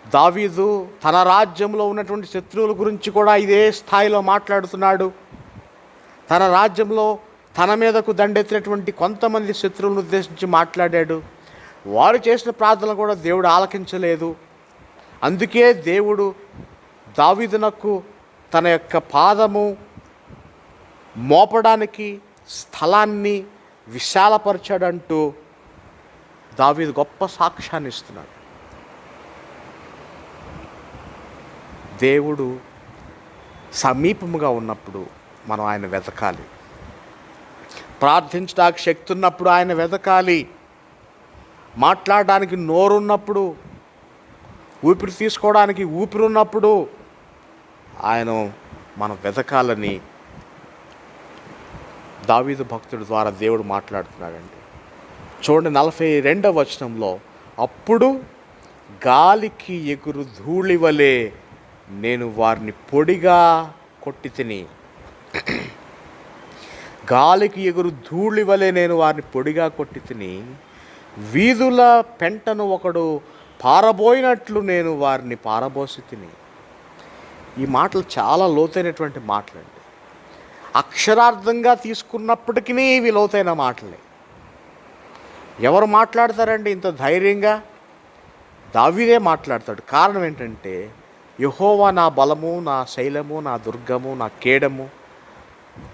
Speaker 1: దావీదు తన రాజ్యంలో ఉన్నటువంటి శత్రువుల గురించి కూడా ఇదే స్థాయిలో మాట్లాడుతున్నాడు. తన రాజ్యంలో తన మీదకు దండెత్తినటువంటి కొంతమంది శత్రువులను ఉద్దేశించి మాట్లాడాడు. వారు చేసిన ప్రార్థన కూడా దేవుడు ఆలకించలేదు. అందుకే దేవుడు దావీదునకు తన యొక్క పాదము మోపడానికి స్థలాన్ని విశాలపరచాడంటూ దావీదు గొప్ప సాక్ష్యాన్ని ఇస్తున్నాడు. దేవుడు సమీపముగా ఉన్నప్పుడు మనం ఆయన వెతకాలి. ప్రార్థించడానికి శక్తి ఉన్నప్పుడు ఆయన వెతకాలి. మాట్లాడడానికి నోరున్నప్పుడు, ఊపిరి తీసుకోవడానికి ఊపిరి ఉన్నప్పుడు ఆయన మనం వెతకాలని దావీదు భక్తుడి ద్వారా దేవుడు మాట్లాడుతున్నాడండి. చూడండి 42వ వచనంలో, అప్పుడు గాలికి ఎగురు ధూళి వలె నేను వారిని పొడిగా కొట్టి తిని. గాలికి ఎగురు ధూళి వలె నేను వారిని పొడిగా కొట్టి తిని, వీధుల పెంటను ఒకడు పారబోయినట్లు నేను వారిని పారబోసి తిని. ఈ మాటలు చాలా లోతైనటువంటి మాటలండి. అక్షరార్థంగా తీసుకున్నప్పటికీ ఇవి లోతైన మాటలే. ఎవరు మాట్లాడతారండి ఇంత ధైర్యంగా? దావీదే మాట్లాడతాడు. కారణం ఏంటంటే, యెహోవా నా బలము, నా శైలము, నా దుర్గము, నా కేడము,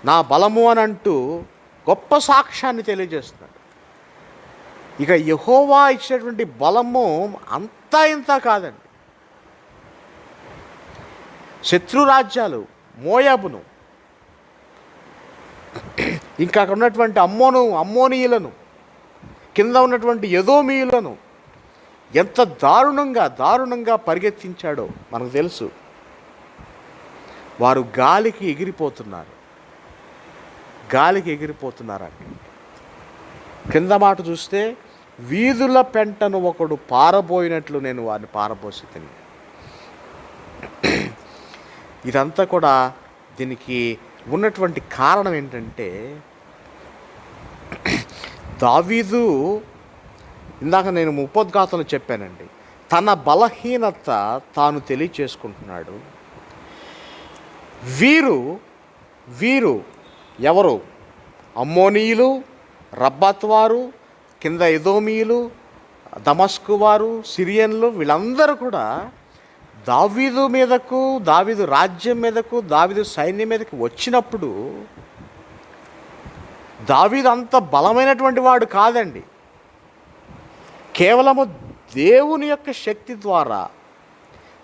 Speaker 1: నా బలము అని అంటూ గొప్ప సాక్ష్యాన్ని తెలియజేస్తున్నాడు. ఇక యెహోవా ఇచ్చినటువంటి బలము అంతా ఇంత కాదండి. శత్రు రాజ్యాలు, మోయాబును, ఇంకా అక్కడ ఉన్నటువంటి అమ్మోనీయులను, కింద ఉన్నటువంటి ఎదోమీయులను ఎంత దారుణంగా పరిగెత్తించాడో మనకు తెలుసు. వారు గాలికి ఎగిరిపోతున్నారండి. కింద మాట చూస్తే, వీధుల పెంటను ఒకడు పారబోయినట్లు నేను వారిని పారబోసి తిని. ఇదంతా కూడా దీనికి ఉన్నటువంటి కారణం ఏంటంటే, దావీదు ఇందాక నేను ఉపోద్ఘాతంలో చెప్పానండి, తన బలహీనత తాను తెలియచేసుకుంటున్నాడు. వీరు ఎవరు? అమ్మోనీయులు, రబ్బాత్ వారు, కింద ఎదోమీయులు, దమస్కు వారు, సిరియన్లు, వీళ్ళందరూ కూడా దావీదు మీదకు, దావీదు రాజ్యం మీదకు, దావీదు సైన్యం మీదకు వచ్చినప్పుడు దావీదు అంత బలమైనటువంటి వాడు కాదండి. కేవలము దేవుని యొక్క శక్తి ద్వారా,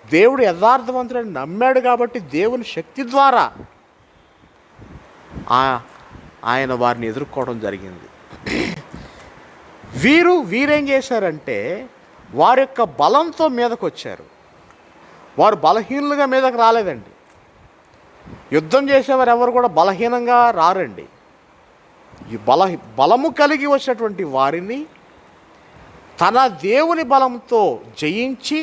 Speaker 1: దేవుడు యథార్థవంతుడని నమ్మాడు కాబట్టి దేవుని శక్తి ద్వారా ఆయన వారిని ఎదుర్కోవడం జరిగింది. వీరేం చేశారంటే, వారి యొక్క బలంతో మీదకు వచ్చారు. వారు బలహీనులుగా మీదకు రాలేదండి. యుద్ధం చేసేవారు ఎవరు కూడా బలహీనంగా రారండి. ఈ బలము కలిగి వచ్చినటువంటి వారిని తన దేవుని బలంతో జయించి,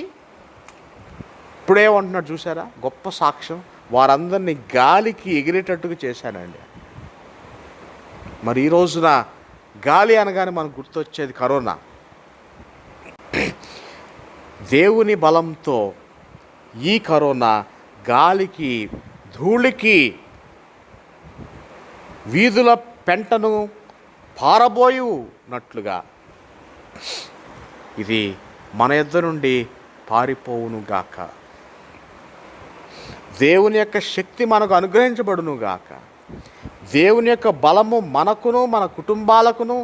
Speaker 1: ఇప్పుడేమంటున్నాడు చూసారా? గొప్ప సాక్ష్యం, వారందరినీ గాలికి ఎగిరేటట్టుగా చేశానండి. మరి ఈ రోజున గాలి అనగానే మనకు గుర్తొచ్చేది కరోనా. దేవుని బలంతో ఈ కరోనా గాలికి, ధూళికి, వీధుల పెంటను పారబోయునట్లుగా ఇది మన యొద్ద నుండి పారిపోవునుగాక. దేవుని యొక్క శక్తి మనకు అనుగ్రహించబడునుగాక. దేవుని యొక్క బలము మనకును, మన కుటుంబాలకును,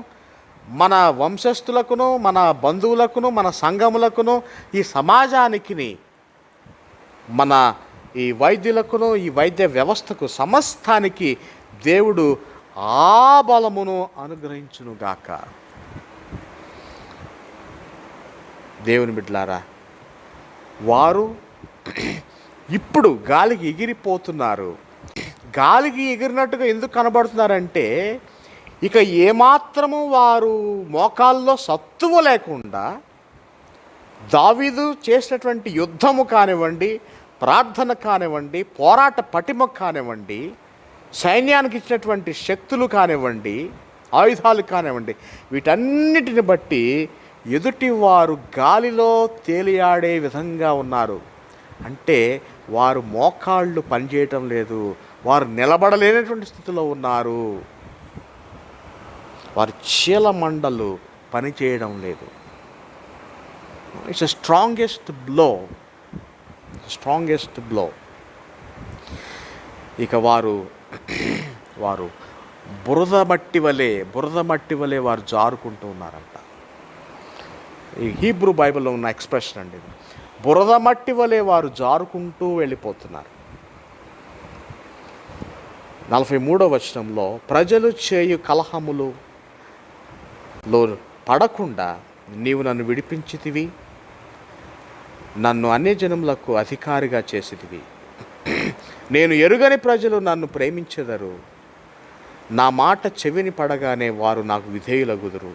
Speaker 1: మన వంశస్థులకును, మన బంధువులకును, మన సంఘములకును, ఈ సమాజానికి, మన ఈ వైద్యులకును, ఈ వైద్య వ్యవస్థకు, సమస్తానికి దేవుడు ఆ బలమును అనుగ్రహించునుగాక. దేవుని బిడ్డలారా, వారు ఇప్పుడు గాలికి ఎగిరిపోతున్నారు. గాలికి ఎగిరినట్టుగా ఎందుకు కనబడుతున్నారంటే, ఇక ఏమాత్రము వారు మోకాల్లో సత్తువ లేకుండా దావీదు చేసినటువంటి యుద్ధము కానివ్వండి, ప్రార్థన కానివ్వండి, పోరాట పటిమ కానివ్వండి, సైన్యానికి ఇచ్చినటువంటి శక్తులు కానివ్వండి, ఆయుధాలు కానివ్వండి, వీటన్నిటిని బట్టి ఎదుటి వారు గాలిలో తేలియాడే విధంగా ఉన్నారు. అంటే వారు మోకాళ్ళు పనిచేయటం లేదు, వారు నిలబడలేనటువంటి స్థితిలో ఉన్నారు, వారి చీలమండలు పనిచేయడం లేదు. It's a strongest blow. ఇక వారు బురద మట్టి వలె వారు జారుకుంటూ ఉన్నారంట. ఈ హీబ్రూ బైబిల్లో ఉన్న ఎక్స్ప్రెషన్ అండి ఇది. బురద మట్టి వలె వారు జారుకుంటూ వెళ్ళిపోతున్నారు. 43వ వచనంలో, ప్రజలు చేయు కలహములో పడకుండా నీవు నన్ను విడిపించితివి, నన్ను అన్యజనములకు అధికారిగా చేసితివి. నేను ఎరుగని ప్రజలు నన్ను ప్రేమించెదరు, నా మాట చెవిని పడగానే వారు నాకు విధేయులగుదురు.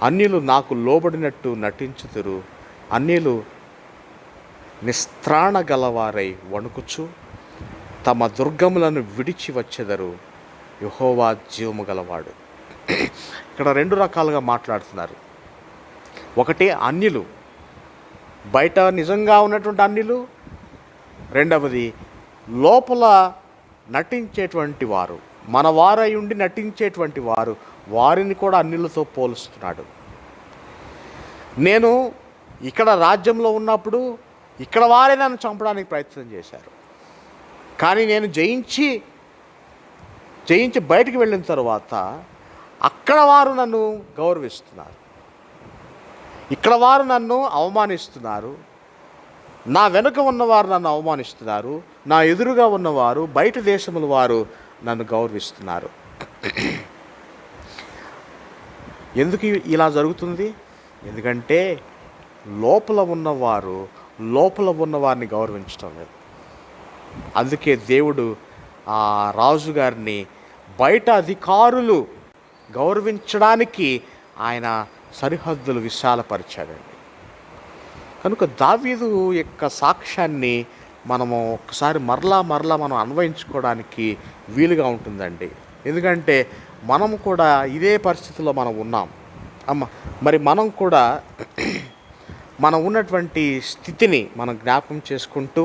Speaker 1: అన్యులు నాకు లోబడినట్టు నటించుదురు, అన్యులు నిస్త్రాణ గలవారై వణుకుచు తమ దుర్గములను విడిచి వచ్చెదరు, యెహోవా జీవము గలవాడు. ఇక్కడ 2 రకాలుగా మాట్లాడుతున్నారు. ఒకటి అన్యులు, బయట నిజంగా ఉన్నటువంటి అన్యులు. రెండవది లోపల నటించేటువంటి వారు, మన వారై ఉండి నటించేటువంటి వారు, వారిని కూడా అన్యులతో పోలుస్తున్నాడు. నేను ఇక్కడ రాజ్యంలో ఉన్నప్పుడు ఇక్కడ వారే నన్ను చంపడానికి ప్రయత్నం చేశారు, కానీ నేను జయించి బయటికి వెళ్ళిన తర్వాత అక్కడ వారు నన్ను గౌరవిస్తున్నారు, ఇక్కడ వారు నన్ను అవమానిస్తున్నారు, నా వెనుక ఉన్నవారు నన్ను అవమానిస్తున్నారు, నా ఎదురుగా ఉన్నవారు బయట దేశముల వారు నన్ను గౌరవిస్తున్నారు. ఎందుకు ఇలా జరుగుతుంది? ఎందుకంటే లోపల ఉన్నవారిని గౌరవించడం లేదు. అందుకే దేవుడు ఆ రాజుగారిని బయట అధికారులు గౌరవించడానికి ఆయన సరిహద్దులు విశాలపరిచాడండి. కనుక దావీదు యొక్క సాక్ష్యాన్ని మనము ఒకసారి మరలా మనం అన్వయించుకోవడానికి వీలుగా ఉంటుందండి. ఎందుకంటే మనము కూడా ఇదే పరిస్థితిలో మనం ఉన్నాం. మరి మనం కూడా మనం ఉన్నటువంటి స్థితిని మనం జ్ఞాపకం చేసుకుంటూ,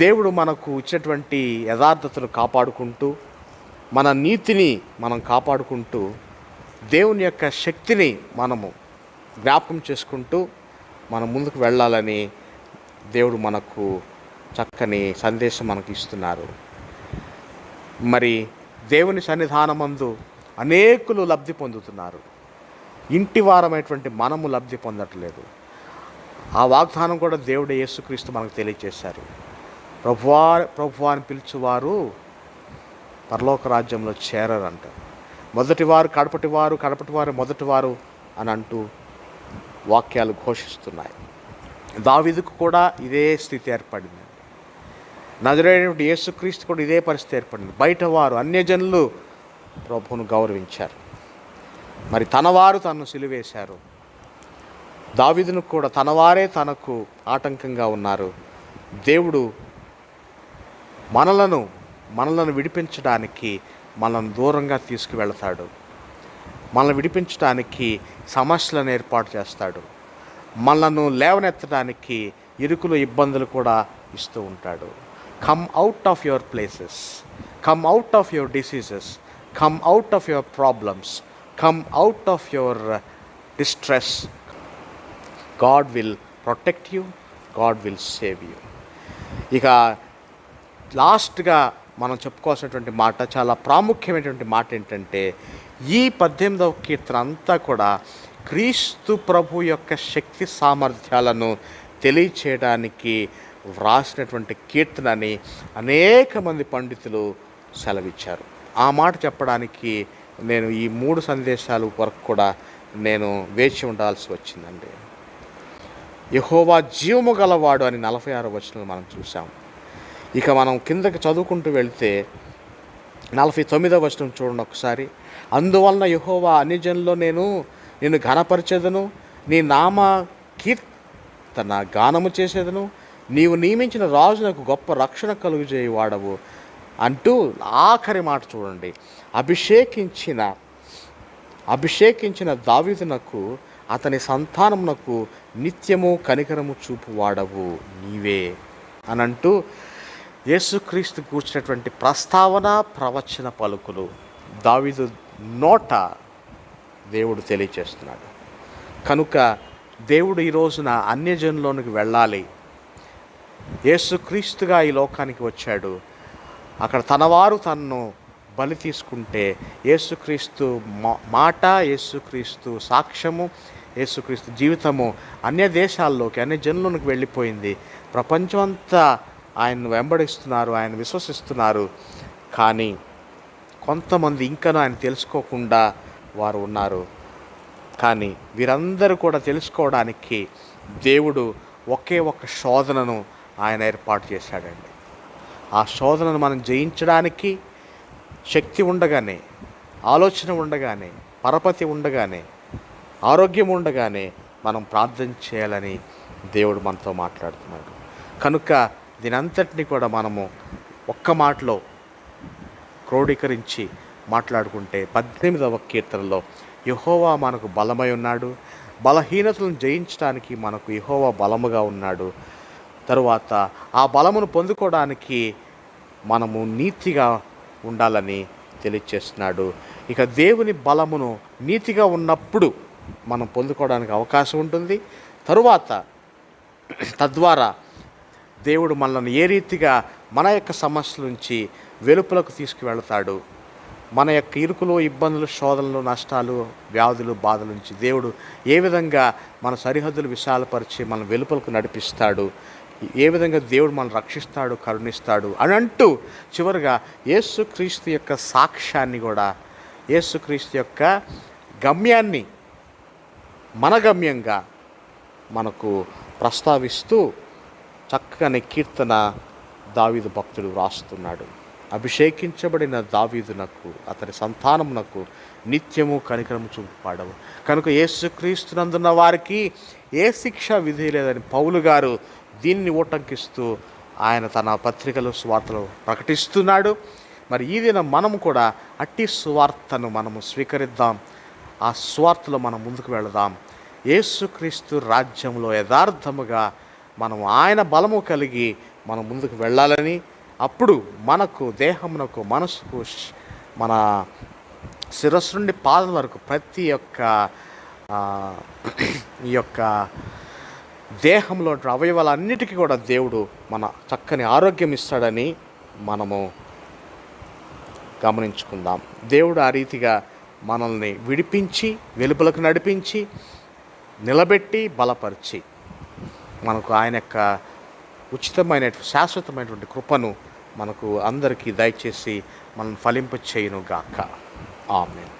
Speaker 1: దేవుడు మనకు ఇచ్చినటువంటి యథార్థతను కాపాడుకుంటూ, మన నీతిని మనం కాపాడుకుంటూ, దేవుని యొక్క శక్తిని మనము జ్ఞాపకం చేసుకుంటూ మనం ముందుకు వెళ్ళాలని దేవుడు మనకు చక్కని సందేశం మనకు ఇస్తున్నారు. మరి దేవుని సన్నిధానమందు అనేకులు లబ్ధి పొందుతున్నారు, ఇంటి వారమైనటువంటి మనము లబ్ధి పొందట్లేదు. ఆ వాగ్దానం కూడా దేవుడు యేసుక్రీస్తు మనకు తెలియజేశారు. ప్రభువా అని పిలుచువారు పరలోక రాజ్యంలో చేరరంట. మొదటివారు కడపటివారు మొదటివారు అని అంటూ వాక్యాలు ఘోషిస్తున్నాయి. దావీదుకు కూడా ఇదే స్థితి ఏర్పడింది. నజరేయుడైన యేసుక్రీస్తు కూడా ఇదే పరిస్థితి ఏర్పడింది. బయటవారు అన్యజనులు ప్రభువును గౌరవించారు, మరి తనవారు తనను సిలువేశారు. దావీదును కూడా తనవారే తనకు ఆటంకంగా ఉన్నారు. దేవుడు మనలను విడిపించడానికి మనల్ని దూరంగా తీసుకువెళతాడు. మనల్ని విడిపించడానికి సమస్యలను ఏర్పాటు చేస్తాడు. మనలను లేవనెత్తడానికి ఇరుకులు ఇబ్బందులు కూడా ఇస్తూ ఉంటాడు. Come out of your places, come out of your diseases, come out of your problems, come out of your distress. God will protect you, God will save you. ఇక లాస్ట్గా మనం చెప్పుకోవాల్సినటువంటి మాట, చాలా ప్రాముఖ్యమైనటువంటి మాట ఏంటంటే, ఈ 18వ కీర్తన అంతా కూడా క్రీస్తు ప్రభు యొక్క శక్తి సామర్థ్యాలను తెలియచేయడానికి వ్రాసినటువంటి కీర్తనని అనేక మంది పండితులు సెలవిచ్చారు. ఆ మాట చెప్పడానికి నేను ఈ 3 సందేశాలు వరకు కూడా నేను వేచి ఉండాల్సి వచ్చిందండి. యెహోవా జీవము గలవాడు అని 46వ వచనంలో మనం చూసాం. ఇక మనం కిందకి చదువుకుంటూ వెళ్తే 49వ వచనం చూడండి ఒకసారి. అందువలన యెహోవా అన్యజనుల్లో నేను ఘనపరిచేదను, నీ నామ కీర్తన గానము చేసేదను, నీవు నియమించిన రాజునకు గొప్ప రక్షణ కలుగజేయవాడవు అంటూ ఆఖరి మాట చూడండి. అభిషేకించిన దావీదునకు అతని సంతానమునకు నిత్యము కనికరము చూపువాడవు నీవే అని అంటూ యేసుక్రీస్తు కూర్చున్నటువంటి ప్రస్తావన ప్రవచన పలుకులు దావీదు నోట దేవుడు తెలియచేస్తున్నాడు. కనుక దేవుడు ఈ రోజున అన్యజనులోనికి వెళ్ళాలి. యేసుక్రీస్తుగా ఈ లోకానికి వచ్చాడు. అక్కడ తనవారు తనను బలి తీసుకుంటే యేసుక్రీస్తు మాట, యేసుక్రీస్తు సాక్ష్యము, యేసుక్రీస్తు జీవితము అన్య దేశాల్లోకి, అన్య జనులకు వెళ్ళిపోయింది. ప్రపంచం అంతా ఆయన్ను వెంబడిస్తున్నారు, ఆయన విశ్వసిస్తున్నారు. కానీ కొంతమంది ఇంకా ఆయన తెలుసుకోకుండా వారు ఉన్నారు. కానీ వీరందరూ కూడా తెలుసుకోవడానికి దేవుడు ఒకే ఒక శోధనను ఆయన ఏర్పాటు చేశాడండి. ఆ శోధనను మనం జయించడానికి శక్తి ఉండగానే, ఆలోచన ఉండగానే, పరపతి ఉండగానే, ఆరోగ్యం ఉండగానే మనం ప్రార్థన చేయాలని దేవుడు మనతో మాట్లాడుతున్నాడు. కనుక దీనంతటినీ కూడా మనము ఒక్క మాటలో క్రోడీకరించి మాట్లాడుకుంటే 18వ కీర్తనలో యెహోవా మనకు బలమై ఉన్నాడు, బలహీనతలను జయించడానికి మనకు యెహోవా బలముగా ఉన్నాడు. తరువాత ఆ బలమును పొందుకోవడానికి మనము నీతిగా ఉండాలని తెలియచేస్తున్నాడు. ఇక దేవుని బలమును నీతిగా ఉన్నప్పుడు మనం పొందుకోవడానికి అవకాశం ఉంటుంది. తరువాత తద్వారా దేవుడు మనల్ని ఏ రీతిగా మన యొక్క సమస్యల నుంచి వెలుపలకు తీసుకువెళతాడు, మన యొక్క ఇరుకులు, ఇబ్బందులు, శోధనలు, నష్టాలు, వ్యాధులు, బాధల నుంచి దేవుడు ఏ విధంగా మన సరిహద్దులు విశాలపరిచి మన వెలుపలకు నడిపిస్తాడు, ఏ విధంగా దేవుడు మనల్ని రక్షిస్తాడు, కరుణిస్తాడు అని అంటూ చివరిగా యేసుక్రీస్తు యొక్క సాక్ష్యాన్ని కూడా, యేసుక్రీస్తు యొక్క గమ్యాన్ని మన గమ్యంగా మనకు ప్రస్తావిస్తూ చక్కని కీర్తన దావీదు భక్తుడు వ్రాస్తున్నాడు. అభిషేకించబడిన దావీదునకు అతని సంతానమునకు నిత్యము కనికరము చూపాడవు. కనుక యేసుక్రీస్తునందున్న వారికి ఏ శిక్ష విధి లేదని పౌలు గారు దీన్ని ఊటంకిస్తూ ఆయన తన పత్రికలు, సువార్తలు ప్రకటిస్తున్నాడు. మరి ఈ దినం మనము కూడా అట్టి సువార్తను మనము స్వీకరిద్దాం. ఆ సువార్తలో మనం ముందుకు వెళదాం. యేసుక్రీస్తు రాజ్యంలో యథార్థముగా మనము ఆయన బలము కలిగి మనం ముందుకు వెళ్ళాలని, అప్పుడు మనకు దేహమునకు, మనసుకు, మన శిరస్సు నుండి పాదం వరకు ప్రతి ఒక్క ఈ యొక్క దేహంలో అవయవాలన్నిటికీ కూడా దేవుడు మన చక్కని ఆరోగ్యం ఇస్తాడని మనము గమనించుకుందాం. దేవుడు ఆ రీతిగా మనల్ని విడిపించి, వెలుపలకు నడిపించి, నిలబెట్టి, బలపరిచి మనకు ఆయన యొక్క ఉచితమైన శాశ్వతమైనటువంటి కృపను మనకు అందరికీ దయచేసి మనం ఫలింప చేయును గాక. ఆమేన్.